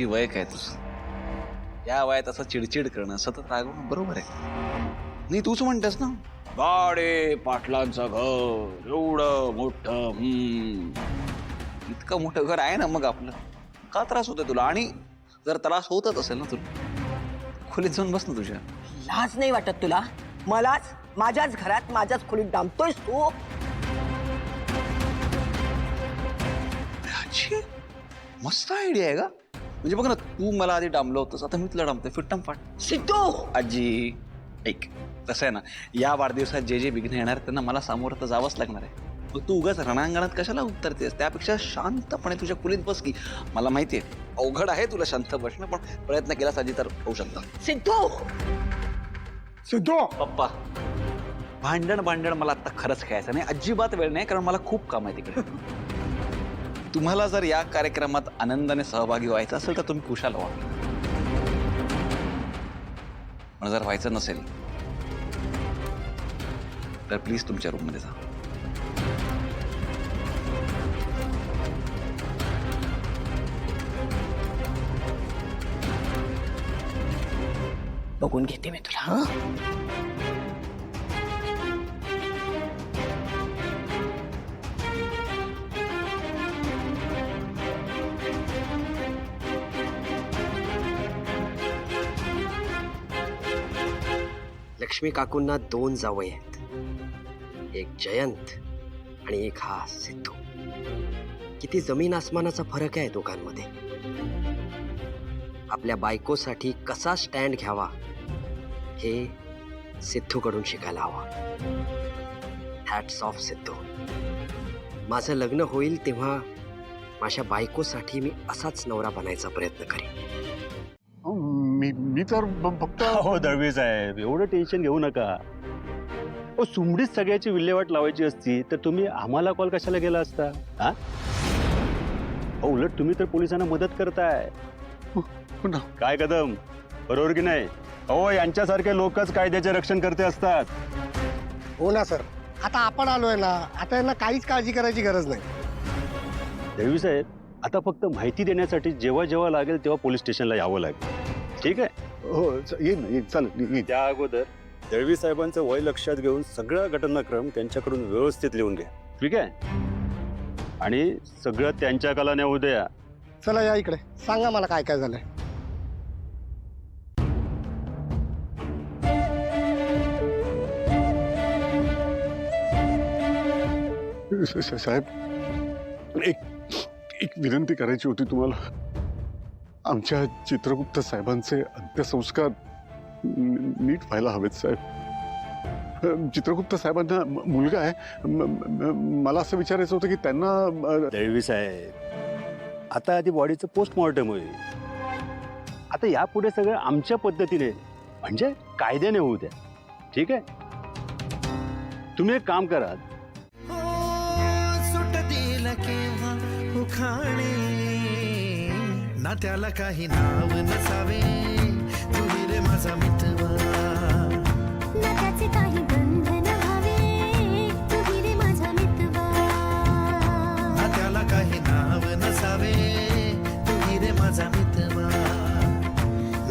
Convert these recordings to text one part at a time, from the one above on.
आजी वय काय तुझं? या वयात असं चिडचिड करणं, सतत रागवणं बरोबर आहे. नाही तूच म्हणतेस ना, गाडे पाटलांचं घर एवढं मोठं. इतकं मोठं घर आहे ना मग आपलं, का त्रास होतोय तुला? आणि जर त्रास होतच असेल ना तुला, खोलीत जाऊन बस ना तुझ्या. लाज नाही वाटत तुला? मलाच माझ्याच घरात माझ्याच खोलीत डांबतोयस तू. आजी, मस्त आयडिया आहे का? म्हणजे बघ ना, तू मला आधी डांबलं होतंस, आता मी तुला डांबतोय फिट्टम फाट. सिद्धू, आजी ऐक, तसं आहे ना, या वाढदिवसात जे जे विघ्न येणार त्यांना मला सामोरं तर जावंच लागणार आहे. मग तू उगाच रणांगणात कशाला उतरतेस? त्यापेक्षा शांतपणे तुझ्या खोलीत बस की. मला माहितीये अवघड आहे तुला शांत बसणं, पण प्रयत्न केलास आजी तर होऊ शकतं. सिद्धू, सिद्धू, पप्पा, भांडण मला आता खरंच खेळायचं नाही, अजिबात वेळ नाही, कारण मला खूप काम आहे तिकडे. तुम्हाला जर या कार्यक्रमात आनंदाने सहभागी व्हायचं असेल तर तुम्ही कुशाल व्हा, पण जर व्हायचं नसेल तर प्लीज तुमच्या रूममध्ये जा. बघून घेते मी तुला. हं? लक्ष्मी काकूंना 2 जावई आहेत, एक जयंत आणि एक हा सिद्धू. किती जमीन आसमानाचा फरक आहे दोघांमध्ये. आपल्या बायकोसाठी कसा स्टँड घ्यावा हे सिद्धूकडून शिकायला हवं. Hats off Sidhu. माझं लग्न होईल तेव्हा माझ्या बायकोसाठी मी असाच नवरा बनायचा प्रयत्न करेन. मी तर फक्त हो दळवी साहेब, एवढं टेन्शन घेऊ नका. ओ, सुमडीच सगळ्याची विल्हेवाट लावायची असती तर तुम्ही आम्हाला कॉल कशाला केला असता? हा, उलट तुम्ही तर पोलिसांना मदत करताय. काय कदम, बरोबर की नाही? हो, यांच्यासारखे लोकच कायद्याचे रक्षण करते असतात. हो ना सर, आता आपण आलोय ना, आता यांना काहीच काळजी करायची गरज नाही. दळवी साहेब, आता फक्त माहिती देण्यासाठी जेव्हा जेव्हा लागेल तेव्हा पोलीस स्टेशनला यावं लागेल. ठीक आहे? हो येईन येईन, चालेल येईन. त्या अगोदर दळवी साहेबांचं वय लक्षात घेऊन सगळा घटनाक्रम त्यांच्याकडून व्यवस्थित लिहून घ्या. ठीक आहे? आणि सगळं त्यांच्या कलाने होऊ द्या. चला या इकडे, सांगा मला काय काय झालंय. साहेब, एक विनंती करायची होती तुम्हाला. आमच्या चित्रगुप्त साहेबांचे अंत्यसंस्कार नीट व्हायला हवेत साहेब. चित्रगुप्त साहेबांना मुलगा आहे. मला असं विचारायचं होतं की त्यांना दळवी साहेब, आता आधी बॉडीचं पोस्टमॉर्टम होईल. आता यापुढे सगळं आमच्या पद्धतीने म्हणजे कायद्याने होऊ द्या. ठीक आहे? तुम्ही एक काम करा, ना त्याला काही नाव नसावे, तुम्ही रे माझा मित्र, ना त्याचे काही बंधन व्हावे, तुम्ही रे माझा मित्र, ना त्याला काही नाव नसावे, तुम्ही रे माझा मित्र,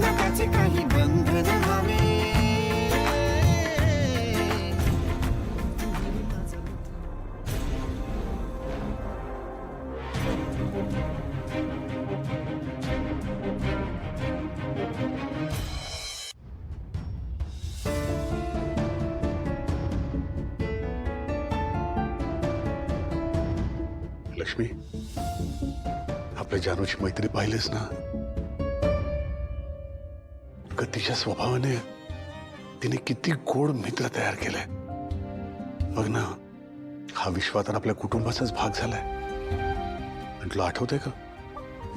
ना त्याचे काही बंधन व्हावे. लक्ष्मी, आपल्या जानूची मैत्री पाहिलीस ना? तिच्या स्वभावाने तिने किती गोड मित्र तयार केलाय. बघ ना, हा विश्वा तर आपल्या कुटुंबाचाच भाग झालाय. आणि तुला आठवतंय का,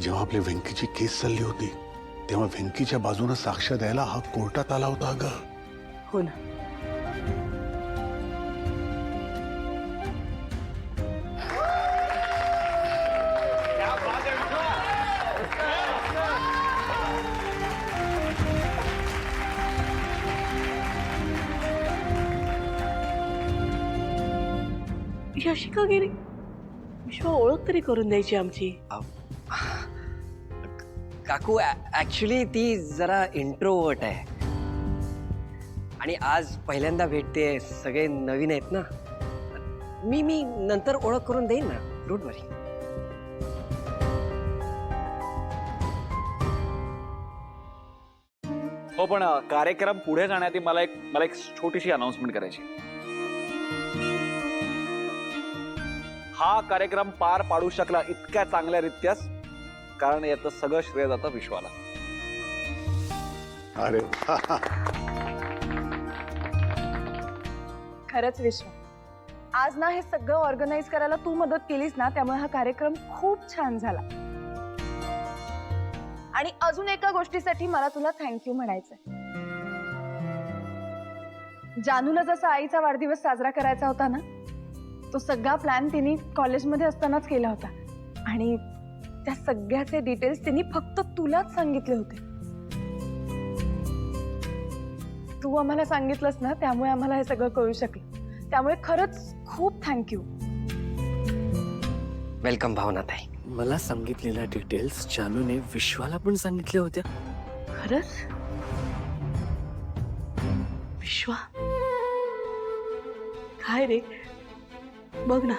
जेव्हा आपली व्यंकीची केस चालली होती तेव्हा व्यंकीच्या बाजूने साक्ष द्यायला हा कोर्टात आला होता. अगं हो ना. अशी का गेली? विश्वा, ओळख तरी करून द्यायची आमची. काकू ऍक्च्युली ती जरा इंट्रोवर्ट आहे आणि आज पहिल्यांदा भेटते, सगळे नवीन आहेत ना. मी नंतर ओळख करून देईन ना, डोंट वरी. हो पण कार्यक्रम पुढे जाण्याआधी मला एक छोटीशी अनाउन्समेंट करायची. हा कार्यक्रम पार पाडू शकला इतक्या चांगल्या रित्याच कारण याचं सगळं श्रेय जातं विश्वाला. अरे खरंच विश्व, आज ना हे सगळं ऑर्गनाईज करायला तू मदत केलीस ना, त्यामुळे हा कार्यक्रम खूप छान झाला. आणि अजून एका गोष्टीसाठी मला तुला थँक्यू म्हणायचंय. जानूला जसा आईचा वाढदिवस साजरा करायचा होता ना, तो सगळा प्लॅन तिने कॉलेजमध्ये असतानाच केला होता आणि त्या सगळ्याचे डिटेल्स तिने फक्त तुलाच सांगितले होते. तू आम्हाला सांगितलंस ना, त्यामुळे आम्हाला हे सगळं कळू शकलं. त्यामुळे खरंच खूप थँक्यू. वेलकम भावनाताई. मला सांगितलेल्या डिटेल्स जानूने विश्वाला पण सांगितल्या होत्या. खरंच विश्वा, काय रे, बघ ना